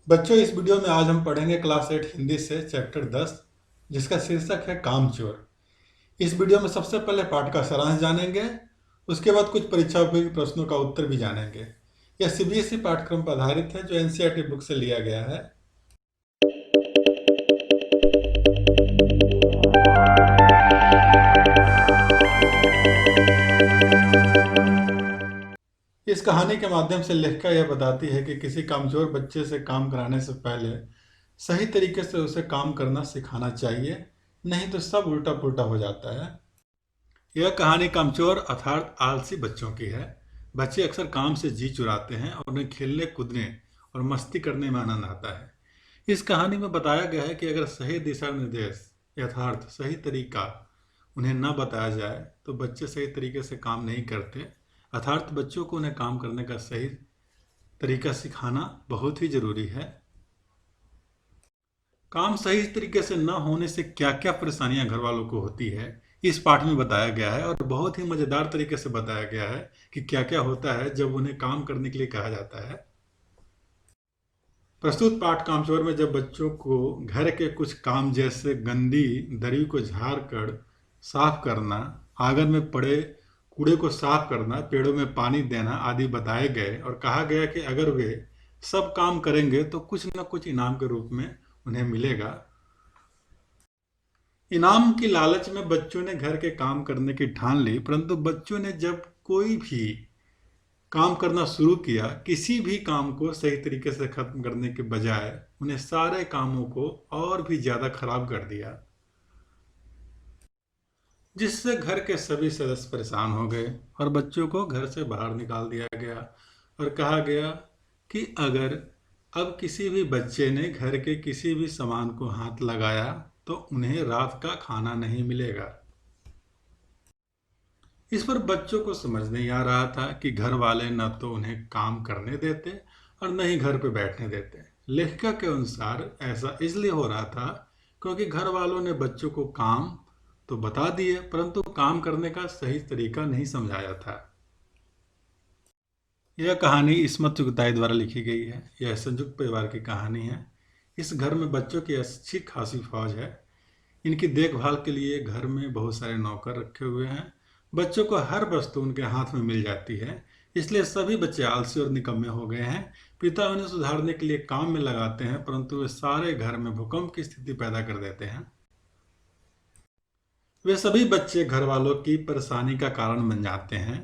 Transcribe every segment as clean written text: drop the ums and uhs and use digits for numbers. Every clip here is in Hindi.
बच्चों, इस वीडियो में आज हम पढ़ेंगे क्लास 8 हिंदी से चैप्टर 10, जिसका शीर्षक है कामचोर। इस वीडियो में सबसे पहले पाठ का सारांश जानेंगे। उसके बाद कुछ परीक्षा उपयोगी प्रश्नों का उत्तर भी जानेंगे। यह सीबीएसई पाठ्यक्रम पर आधारित है, जो एनसीईआरटी बुक से लिया गया है। इस कहानी के माध्यम से लेखिका यह बताती है कि किसी कमजोर बच्चे से काम कराने से पहले सही तरीके से उसे काम करना सिखाना चाहिए, नहीं तो सब उल्टा पुल्टा हो जाता है। यह कहानी कमजोर अर्थात आलसी बच्चों की है। बच्चे अक्सर काम से जी चुराते हैं और उन्हें खेलने कूदने और मस्ती करने में आनंद आता है। इस कहानी में बताया गया है कि अगर सही दिशा निर्देश यथार्थ सही तरीका उन्हें न बताया जाए तो बच्चे सही तरीके से काम नहीं करते। अर्थात बच्चों को उन्हें काम करने का सही तरीका सिखाना बहुत ही जरूरी है। काम सही तरीके से न होने से क्या क्या परेशानियां घर वालों को होती है, इस पाठ में बताया गया है और बहुत ही मजेदार तरीके से बताया गया है कि क्या क्या होता है जब उन्हें काम करने के लिए कहा जाता है। प्रस्तुत पाठ कामचोर में जब बच्चों को घर के कुछ काम जैसे गंदी दरी को झाड़ कर साफ करना, आंगन में पड़े कूड़े को साफ करना, पेड़ों में पानी देना आदि बताए गए और कहा गया कि अगर वे सब काम करेंगे तो कुछ न कुछ इनाम के रूप में उन्हें मिलेगा। इनाम की लालच में बच्चों ने घर के काम करने की ठान ली, परंतु बच्चों ने जब कोई भी काम करना शुरू किया, किसी भी काम को सही तरीके से खत्म करने के बजाय उन्हें सारे कामों को और भी ज्यादा खराब कर दिया, जिससे घर के सभी सदस्य परेशान हो गए और बच्चों को घर से बाहर निकाल दिया गया और कहा गया कि अगर अब किसी भी बच्चे ने घर के किसी भी सामान को हाथ लगाया तो उन्हें रात का खाना नहीं मिलेगा। इस पर बच्चों को समझ नहीं आ रहा था कि घर वाले न तो उन्हें काम करने देते और न ही घर पे बैठने देते। लेखिका के अनुसार ऐसा इसलिए हो रहा था क्योंकि घर वालों ने बच्चों को काम तो बता दिए, परंतु काम करने का सही तरीका नहीं समझाया था। यह कहानी इस्मत चुगताई द्वारा लिखी गई है। यह संयुक्त परिवार की कहानी है। इस घर में बच्चों की अच्छी खासी फौज है। इनकी देखभाल के लिए घर में बहुत सारे नौकर रखे हुए हैं। बच्चों को हर वस्तु उनके हाथ में मिल जाती है, इसलिए सभी बच्चे आलसी और निकम्मे हो गए हैं। पिता उन्हें सुधारने के लिए काम में लगाते हैं, परंतु वे सारे घर में भूकंप की स्थिति पैदा कर देते हैं। वे सभी बच्चे घर वालों की परेशानी का कारण बन जाते हैं।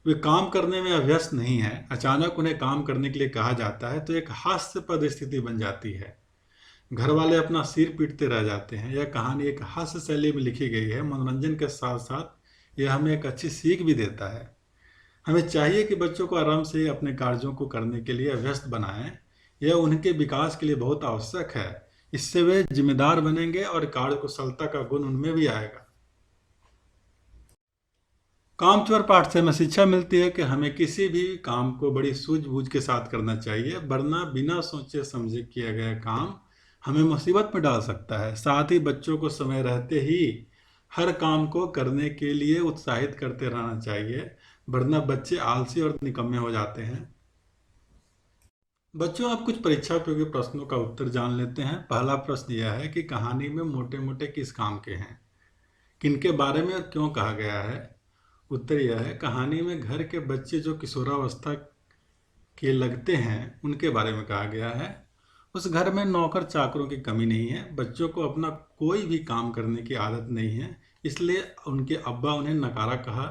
वे काम करने में अभ्यस्त नहीं है। अचानक उन्हें काम करने के लिए कहा जाता है तो एक हास्यास्पद स्थिति बन जाती है। घर वाले अपना सिर पीटते रह जाते हैं। यह कहानी एक हास्य शैली में लिखी गई है। मनोरंजन के साथ साथ यह हमें एक अच्छी सीख भी देता है। हमें चाहिए कि बच्चों को आराम से अपने कार्यों को करने के लिए अभ्यस्त बनाएं। यह उनके विकास के लिए बहुत आवश्यक है। इससे वे जिम्मेदार बनेंगे और कार्य कुशलता का गुण उनमें भी आएगा। कामचोर पाठ से हमें शिक्षा मिलती है कि हमें किसी भी काम को बड़ी सूझबूझ के साथ करना चाहिए, वरना बिना सोचे समझे किया गया काम हमें मुसीबत में डाल सकता है। साथ ही बच्चों को समय रहते ही हर काम को करने के लिए उत्साहित करते रहना चाहिए, वरना बच्चे आलसी और निकम्मे हो जाते हैं। बच्चों, आप कुछ परीक्षा उपयोगी प्रश्नों का उत्तर जान लेते हैं। पहला प्रश्न यह है कि कहानी में मोटे मोटे किस काम के हैं, किनके बारे में और क्यों कहा गया है। उत्तर यह है, कहानी में घर के बच्चे जो किशोरावस्था के लगते हैं उनके बारे में कहा गया है। उस घर में नौकर चाकरों की कमी नहीं है। बच्चों को अपना कोई भी काम करने की आदत नहीं है, इसलिए उनके अब्बा उन्हें नकारा कहा।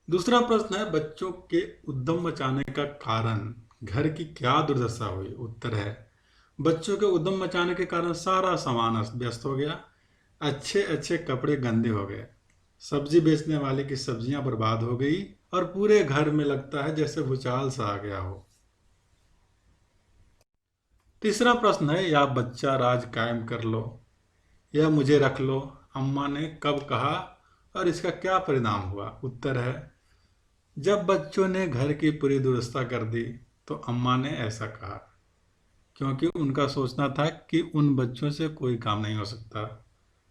दूसरा प्रश्न है, बच्चों के उद्यम मचाने का कारण घर की क्या दुर्दशा हुई। उत्तर है, बच्चों के उद्यम मचाने के कारण सारा सामान अस्त व्यस्त हो गया। अच्छे अच्छे कपड़े गंदे हो गए। सब्जी बेचने वाले की सब्जियां बर्बाद हो गई और पूरे घर में लगता है जैसे भूचाल सा आ गया हो। तीसरा प्रश्न है, या बच्चा राज कायम कर लो या मुझे रख लो, अम्मा ने कब कहा और इसका क्या परिणाम हुआ। उत्तर है, जब बच्चों ने घर की पूरी दुरुस्ता कर दी तो अम्मा ने ऐसा कहा क्योंकि उनका सोचना था कि उन बच्चों से कोई काम नहीं हो सकता,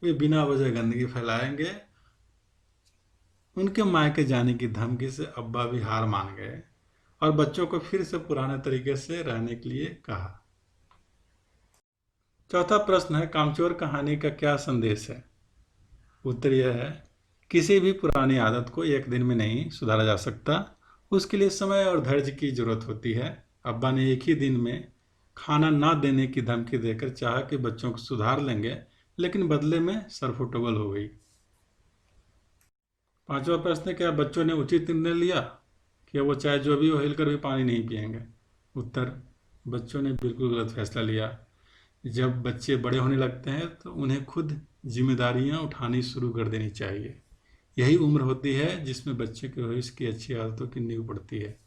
वे बिना वजह गंदगी फैलाएंगे। उनके मायके जाने की धमकी से अब्बा भी हार मान गए और बच्चों को फिर से पुराने तरीके से रहने के लिए कहा। चौथा प्रश्न है, कामचोर कहानी का क्या संदेश है? उत्तर यह है, किसी भी पुरानी आदत को एक दिन में नहीं सुधारा जा सकता। उसके लिए समय और धैर्य की जरूरत होती है। अब्बा ने एक ही दिन में खाना ना देने की धमकी देकर चाहा कि बच्चों को सुधार लेंगे, लेकिन बदले में सरफुटबल हो गई। पांचवा प्रश्न, क्या बच्चों ने उचित निर्णय लिया कि वो चाहे जो भी हो हिलकर भी पानी नहीं पिएंगे? उत्तर, बच्चों ने बिल्कुल गलत फैसला लिया। जब बच्चे बड़े होने लगते हैं तो उन्हें खुद जिम्मेदारियां उठानी शुरू कर देनी चाहिए। यही उम्र होती है जिसमें बच्चे के भविष्य की अच्छी आदतों की नींव पड़ती है।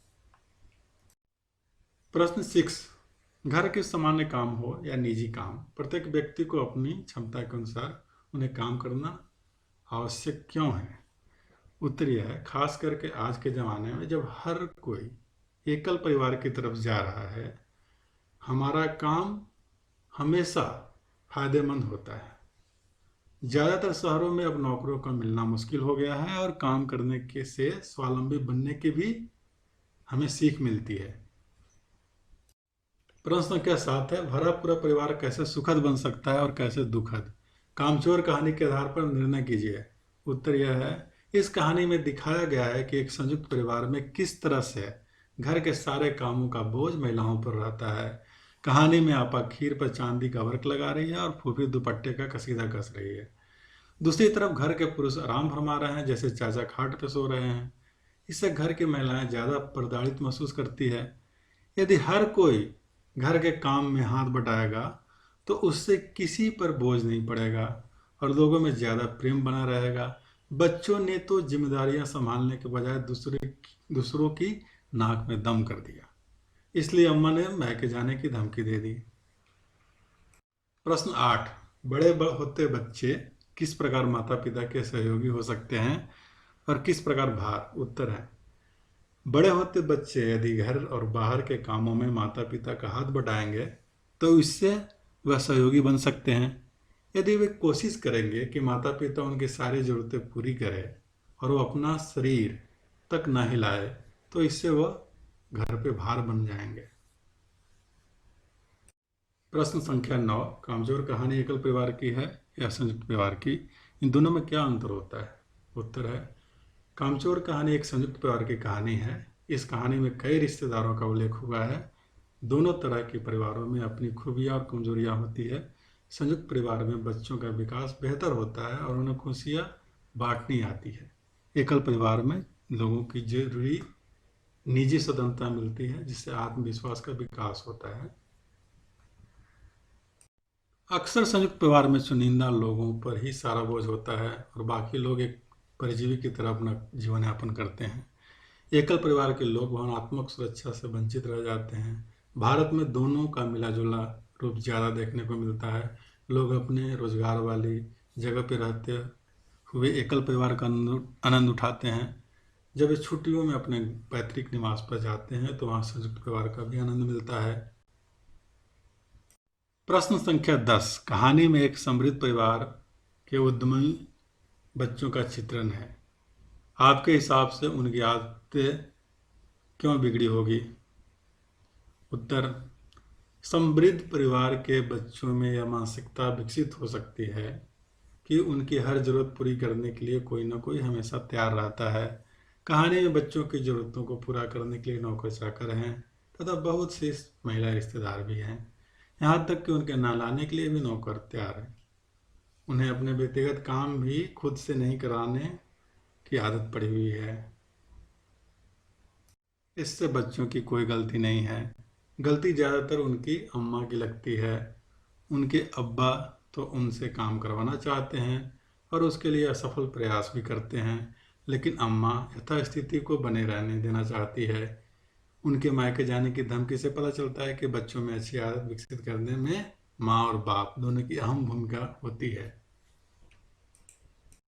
प्रश्न 6, घर के सामान्य काम हो या निजी काम, प्रत्येक व्यक्ति को अपनी क्षमता के अनुसार उन्हें काम करना आवश्यक क्यों है? उत्तर यह है, खास करके आज के ज़माने में जब हर कोई एकल परिवार की तरफ जा रहा है, हमारा काम हमेशा फायदेमंद होता है। ज़्यादातर शहरों में अब नौकरों का मिलना मुश्किल हो गया है और काम करने के से स्वावलंबी बनने की भी हमें सीख मिलती है। प्रश्न संख्या 7 है, भरा पूरा परिवार कैसे सुखद बन सकता है और कैसे दुखद? कामचोर कहानी के आधार पर निर्णय कीजिए। उत्तर यह है, इस कहानी में दिखाया गया है कि एक संयुक्त परिवार में किस तरह से घर के सारे कामों का बोझ महिलाओं पर रहता है। कहानी में आपा खीर पर चांदी का वर्क लगा रही है और फूफी दुपट्टे का कसीदा कस रही है। दूसरी तरफ घर के पुरुष आराम फरमा रहे हैं, जैसे चाचा खाट पर सो रहे हैं। इससे घर की महिलाएं ज़्यादा प्रताड़ित महसूस करती है। यदि हर कोई घर के काम में हाथ बटाएगा तो उससे किसी पर बोझ नहीं पड़ेगा और लोगों में ज़्यादा प्रेम बना रहेगा। बच्चों ने तो जिम्मेदारियां संभालने के बजाय दूसरों की नाक में दम कर दिया, इसलिए अम्मा ने मैके जाने की धमकी दे दी। प्रश्न 8, बड़े होते बच्चे किस प्रकार माता पिता के सहयोगी हो सकते हैं और किस प्रकार भार? उत्तर है, बड़े होते बच्चे यदि घर और बाहर के कामों में माता पिता का हाथ बटाएंगे तो इससे वह सहयोगी बन सकते हैं। यदि वे कोशिश करेंगे कि माता पिता उनकी सारी ज़रूरतें पूरी करें और वो अपना शरीर तक ना हिलाए तो इससे वह घर पे भार बन जाएंगे। प्रश्न संख्या 9, कामचोर कहानी एकल परिवार की है या संयुक्त परिवार की? इन दोनों में क्या अंतर होता है? उत्तर है, कामचोर कहानी एक संयुक्त परिवार की कहानी है। इस कहानी में कई रिश्तेदारों का उल्लेख हुआ है। दोनों तरह के परिवारों में अपनी खूबियाँ और कमजोरियाँ होती है। संयुक्त परिवार में बच्चों का विकास बेहतर होता है और उन्हें खुशियाँ बांटनी आती है। एकल परिवार में लोगों की जरूरी निजी स्वतंत्रता मिलती है, जिससे आत्मविश्वास का विकास होता है। अक्सर संयुक्त परिवार में चुनिंदा लोगों पर ही सारा बोझ होता है और बाकी लोग एक परजीवी की तरह अपना जीवन यापन करते हैं। एकल परिवार के लोग भावनात्मक सुरक्षा से वंचित रह जाते हैं। भारत में दोनों का मिला जुला रूप ज़्यादा देखने को मिलता है। लोग अपने रोजगार वाली जगह पर रहते हुए एकल परिवार का आनंद उठाते हैं। जब वे छुट्टियों में अपने पैतृक निवास पर जाते हैं तो वहाँ संयुक्त परिवार का भी आनंद मिलता है। प्रश्न संख्या 10, कहानी में एक समृद्ध परिवार के उद्यमी बच्चों का चित्रण है। आपके हिसाब से उनकी आदतें क्यों बिगड़ी होगी? उत्तर, समृद्ध परिवार के बच्चों में यह मानसिकता विकसित हो सकती है कि उनकी हर जरूरत पूरी करने के लिए कोई ना कोई हमेशा तैयार रहता है। कहानी में बच्चों की जरूरतों को पूरा करने के लिए नौकर चाकर हैं तथा बहुत सी महिला रिश्तेदार भी हैं। यहाँ तक कि उनके नहलाने के लिए भी नौकर तैयार हैं। उन्हें अपने व्यक्तिगत काम भी खुद से नहीं कराने की आदत पड़ी हुई है। इससे बच्चों की कोई गलती नहीं है। गलती ज़्यादातर उनकी अम्मा की लगती है। उनके अब्बा तो उनसे काम करवाना चाहते हैं और उसके लिए असफल प्रयास भी करते हैं, लेकिन अम्मा यथास्थिति को बने रहने देना चाहती है। उनके मायके जाने की धमकी से पता चलता है कि बच्चों में अच्छी आदत विकसित करने में माँ और बाप दोनों की अहम भूमिका होती है।